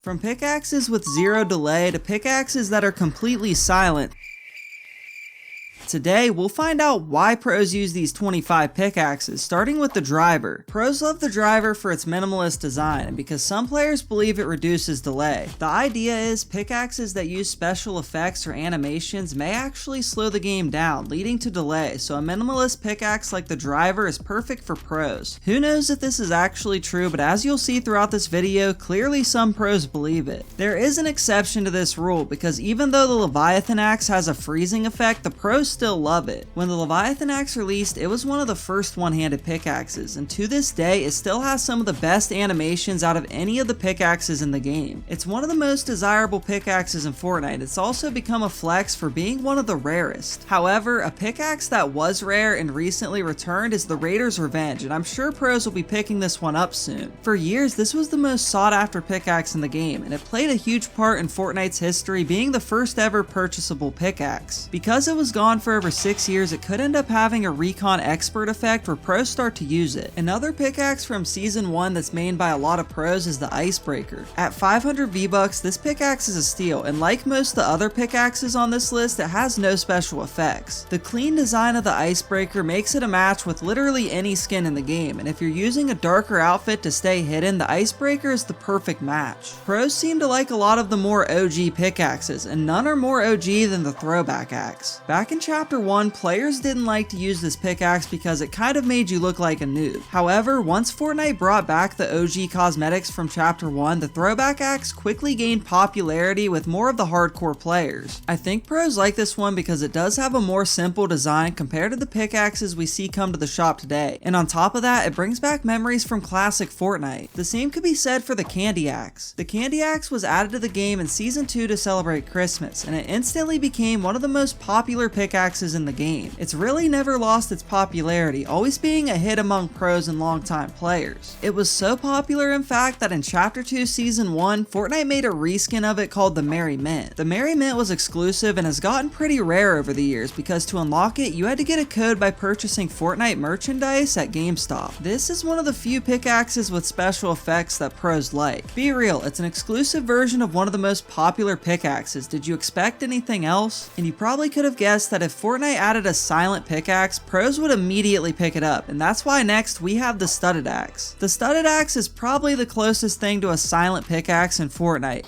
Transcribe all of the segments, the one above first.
From pickaxes with zero delay to pickaxes that are completely silent, today, we'll find out why pros use these 25 pickaxes, starting with the driver. Pros love the driver for its minimalist design and because some players believe it reduces delay. The idea is pickaxes that use special effects or animations may actually slow the game down, leading to delay, so a minimalist pickaxe like the driver is perfect for pros. Who knows if this is actually true, but as you'll see throughout this video, clearly some pros believe it. There is an exception to this rule because even though the Leviathan axe has a freezing effect, the pros still love it. When the Leviathan axe released, it was one of the first one-handed pickaxes, and to this day, it still has some of the best animations out of any of the pickaxes in the game. It's one of the most desirable pickaxes in Fortnite. It's also become a flex for being one of the rarest. However, a pickaxe that was rare and recently returned is the Raider's Revenge, and I'm sure pros will be picking this one up soon. For years, this was the most sought after pickaxe in the game, and it played a huge part in Fortnite's history, being the first ever purchasable pickaxe. Because it was gone for over 6 years, it could end up having a recon expert effect where pros start to use it. Another pickaxe from season 1 that's mained by a lot of pros is the Icebreaker. At 500 V-Bucks, this pickaxe is a steal, and like most of the other pickaxes on this list, it has no special effects. The clean design of the Icebreaker makes it a match with literally any skin in the game, and if you're using a darker outfit to stay hidden, the Icebreaker is the perfect match. Pros seem to like a lot of the more OG pickaxes, and none are more OG than the Throwback Axe. Back in Chapter 1, players didn't like to use this pickaxe because it kind of made you look like a noob. However, once Fortnite brought back the OG cosmetics from Chapter 1, the Throwback Axe quickly gained popularity with more of the hardcore players. I think pros like this one because it does have a more simple design compared to the pickaxes we see come to the shop today, and on top of that, it brings back memories from classic Fortnite. The same could be said for the Candy Axe. The Candy Axe was added to the game in Season 2 to celebrate Christmas, and it instantly became one of the most popular pickaxes in the game. It's really never lost its popularity, always being a hit among pros and longtime players. It was so popular in fact that in Chapter 2 Season 1, Fortnite made a reskin of it called the Merry Mint. The Merry Mint was exclusive and has gotten pretty rare over the years because to unlock it, you had to get a code by purchasing Fortnite merchandise at GameStop. This is one of the few pickaxes with special effects that pros like. Be real, it's an exclusive version of one of the most popular pickaxes. Did you expect anything else? And you probably could have guessed that if Fortnite added a silent pickaxe, pros would immediately pick it up, and that's why next we have the Studded Axe. The Studded Axe is probably the closest thing to a silent pickaxe in Fortnite.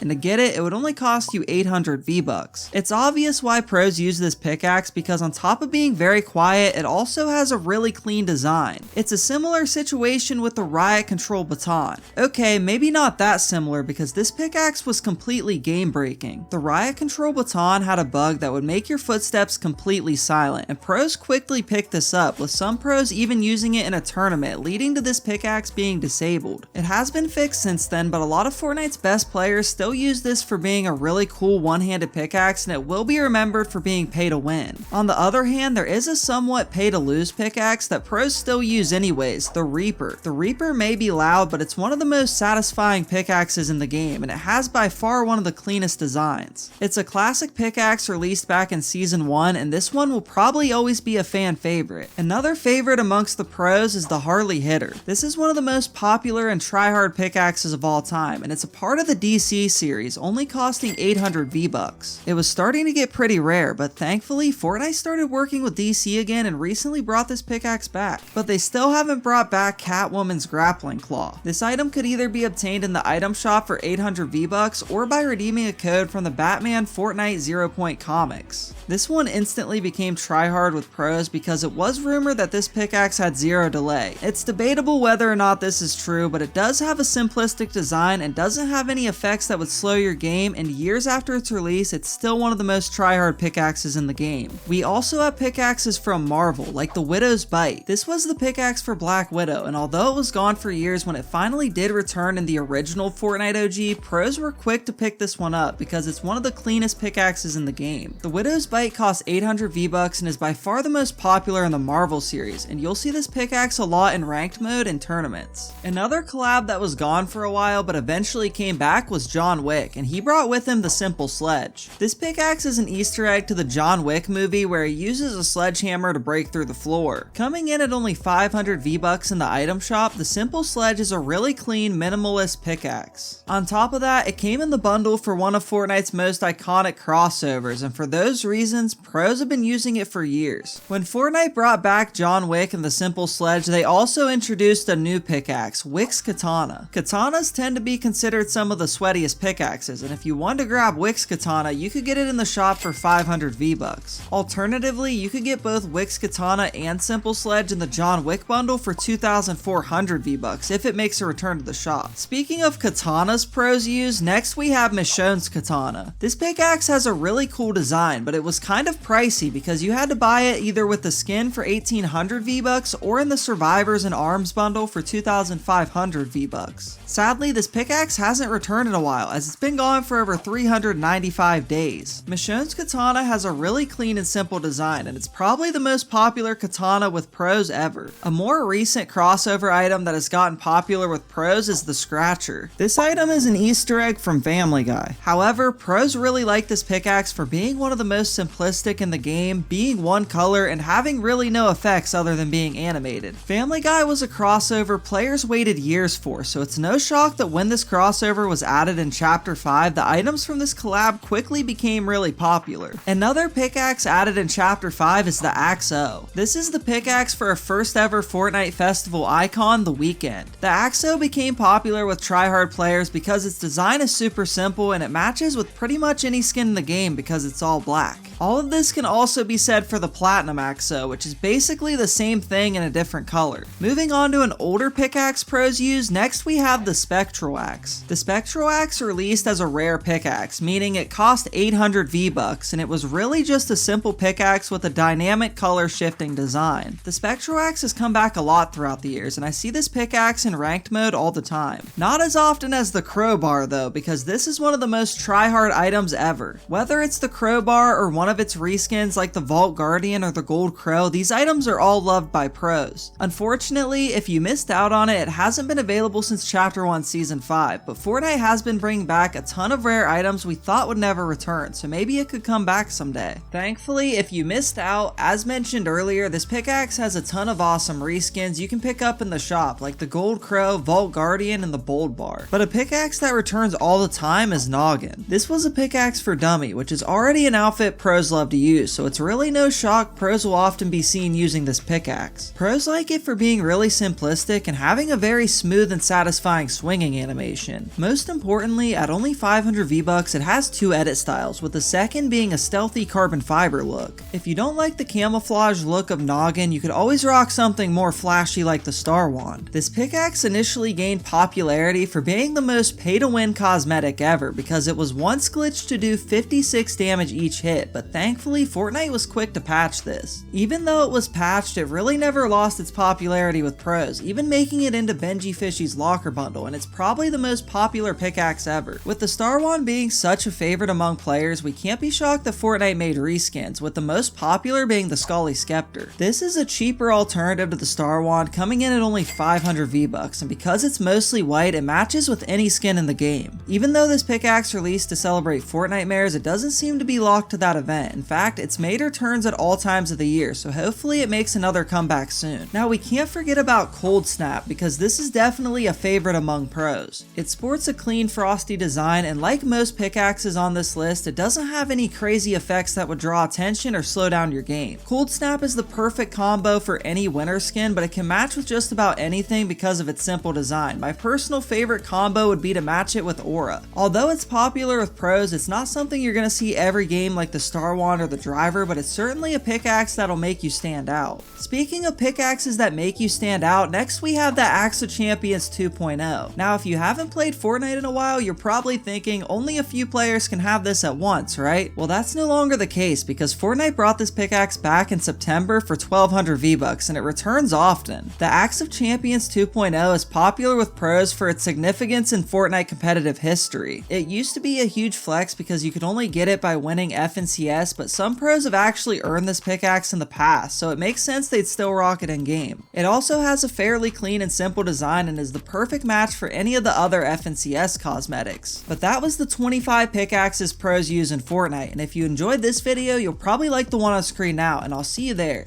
And to get it, it would only cost you 800 V-Bucks. It's obvious why pros use this pickaxe because on top of being very quiet, it also has a really clean design. It's a similar situation with the Riot Control Baton. Okay, maybe not that similar because this pickaxe was completely game breaking. The Riot Control Baton had a bug that would make your footsteps completely silent, and pros quickly picked this up, with some pros even using it in a tournament, leading to this pickaxe being disabled. It has been fixed since then, but a lot of Fortnite's best players still use this for being a really cool one-handed pickaxe, and it will be remembered for being pay to win. On the other hand, there is a somewhat pay to lose pickaxe that pros still use anyways, the Reaper. The Reaper may be loud, but it's one of the most satisfying pickaxes in the game, and it has by far one of the cleanest designs. It's a classic pickaxe released back in Season 1, and this one will probably always be a fan favorite. Another favorite amongst the pros is the Harley Hitter. This is one of the most popular and tryhard pickaxes of all time, and it's a part of the DC series, only costing 800 V-Bucks. It was starting to get pretty rare, but thankfully Fortnite started working with DC again and recently brought this pickaxe back. But they still haven't brought back Catwoman's grappling claw. This item could either be obtained in the item shop for 800 V-Bucks or by redeeming a code from the Batman Fortnite 0 Point comics. This one instantly became tryhard with pros because it was rumored that this pickaxe had zero delay. It's debatable whether or not this is true, but it does have a simplistic design and doesn't have any effects that would slow your game, and years after its release, it's still one of the most tryhard pickaxes in the game. We also have pickaxes from Marvel, like the Widow's Bite. This was the pickaxe for Black Widow, and although it was gone for years, when it finally did return in the original Fortnite OG, pros were quick to pick this one up because it's one of the cleanest pickaxes in the game. The Widow's Bite costs 800 V-Bucks and is by far the most popular in the Marvel series, and you'll see this pickaxe a lot in ranked mode and tournaments. Another collab that was gone for a while but eventually came back was John John Wick, and he brought with him the simple sledge. This pickaxe is an Easter egg to the John Wick movie where he uses a sledgehammer to break through the floor. Coming in at only 500 V-Bucks in the item shop, the simple sledge is a really clean minimalist pickaxe. On top of that, it came in the bundle for one of Fortnite's most iconic crossovers, and for those reasons, pros have been using it for years. When Fortnite brought back John Wick and the simple sledge, they also introduced a new pickaxe, Wick's Katana. Katanas tend to be considered some of the sweatiest pickaxes, and if you wanted to grab Wick's Katana, you could get it in the shop for 500 V-Bucks. Alternatively, you could get both Wick's Katana and simple sledge in the John Wick bundle for 2,400 V-Bucks if it makes a return to the shop. Speaking of katanas pros use, next we have Michonne's Katana. This pickaxe has a really cool design, but it was kind of pricey because you had to buy it either with the skin for 1,800 V-Bucks or in the Survivors and Arms bundle for 2,500 V-Bucks. Sadly, this pickaxe hasn't returned in a while as it's been gone for over 395 days. Michonne's Katana has a really clean and simple design, and it's probably the most popular katana with pros ever. A more recent crossover item that has gotten popular with pros is the Scratcher. This item is an Easter egg from Family Guy. However, pros really like this pickaxe for being one of the most simplistic in the game, being one color, and having really no effects other than being animated. Family Guy was a crossover players waited years for, so it's no shock that when this crossover was added in Chapter 5, the items from this collab quickly became really popular. Another pickaxe added in Chapter 5 is the Axe O. This is the pickaxe for a first ever Fortnite festival icon, The Weeknd. The Axe O became popular with tryhard players because its design is super simple and it matches with pretty much any skin in the game because it's all black. All of this can also be said for the Platinum Axe O, which is basically the same thing in a different color. Moving on to an older pickaxe pros use, next we have the Spectral Axe. The Spectral Axe released as a rare pickaxe, meaning it cost 800 V-Bucks, and it was really just a simple pickaxe with a dynamic color shifting design. The Spectral Axe has come back a lot throughout the years, and I see this pickaxe in ranked mode all the time. Not as often as the Crowbar though, because this is one of the most tryhard items ever. Whether it's the Crowbar or one of its reskins like the Vault Guardian or the Gold Crow, these items are all loved by pros. Unfortunately, if you missed out on it, it hasn't been available since Chapter 1 Season 5, but Fortnite has been bringing back a ton of rare items we thought would never return, so maybe it could come back someday. Thankfully, if you missed out, as mentioned earlier, this pickaxe has a ton of awesome reskins you can pick up in the shop, like the Gold Crow, Vault Guardian, and the Bold Bar. But a pickaxe that returns all the time is Noggin. This was a pickaxe for dummy, which is already an outfit pros love to use, so it's really no shock pros will often be seen using this pickaxe. Pros like it for being really simplistic and having a very smooth and satisfying swinging animation. Most importantly, at only 500 V-Bucks, it has two edit styles, with the second being a stealthy carbon fiber look. If you don't like the camouflage look of Noggin, you could always rock something more flashy like the Star Wand. This pickaxe initially gained popularity for being the most pay-to-win cosmetic ever because it was once glitched to do 56 damage each hit, but thankfully Fortnite was quick to patch this. Even though it was patched, it really never lost its popularity with pros, even making it into Benji Fishy's locker bundle, and it's probably the most popular pickaxe ever. With the Star Wand being such a favorite among players, we can't be shocked that Fortnite made reskins, with the most popular being the Scully Scepter. This is a cheaper alternative to the Star Wand, coming in at only 500 V-Bucks, and because it's mostly white, it matches with any skin in the game. Even though this pickaxe released to celebrate Fortnitemares, it doesn't seem to be locked to that event. In fact, it's made returns at all times of the year, so hopefully it makes another comeback soon. Now, we can't forget about Cold Snap, because this is definitely a favorite among pros. It sports a clean, frosty design, and like most pickaxes on this list, it doesn't have any crazy effects that would draw attention or slow down your game. Cold Snap is the perfect combo for any winter skin, but it can match with just about anything because of its simple design. My personal favorite combo would be to match it with Aura. Although it's popular with pros, it's not something you're going to see every game like the Star Wand or the Driver, but it's certainly a pickaxe that'll make you stand out. Speaking of pickaxes that make you stand out, next we have the Axe of Champions 2.0. Now, if you haven't played Fortnite in a while, you're probably thinking only a few players can have this at once, right? Well, that's no longer the case because Fortnite brought this pickaxe back in September for 1,200 V-Bucks, and it returns often. The Axe of Champions 2.0 is popular with pros for its significance in Fortnite competitive history. It used to be a huge flex because you could only get it by winning FNCS, but some pros have actually earned this pickaxe in the past, so it makes sense they'd still rock it in game. It also has a fairly clean and simple design and is the perfect match for any of the other FNCS cosmetics. aesthetics. But that was the 25 pickaxes pros use in Fortnite, and if you enjoyed this video, you'll probably like the one on screen now, and I'll see you there.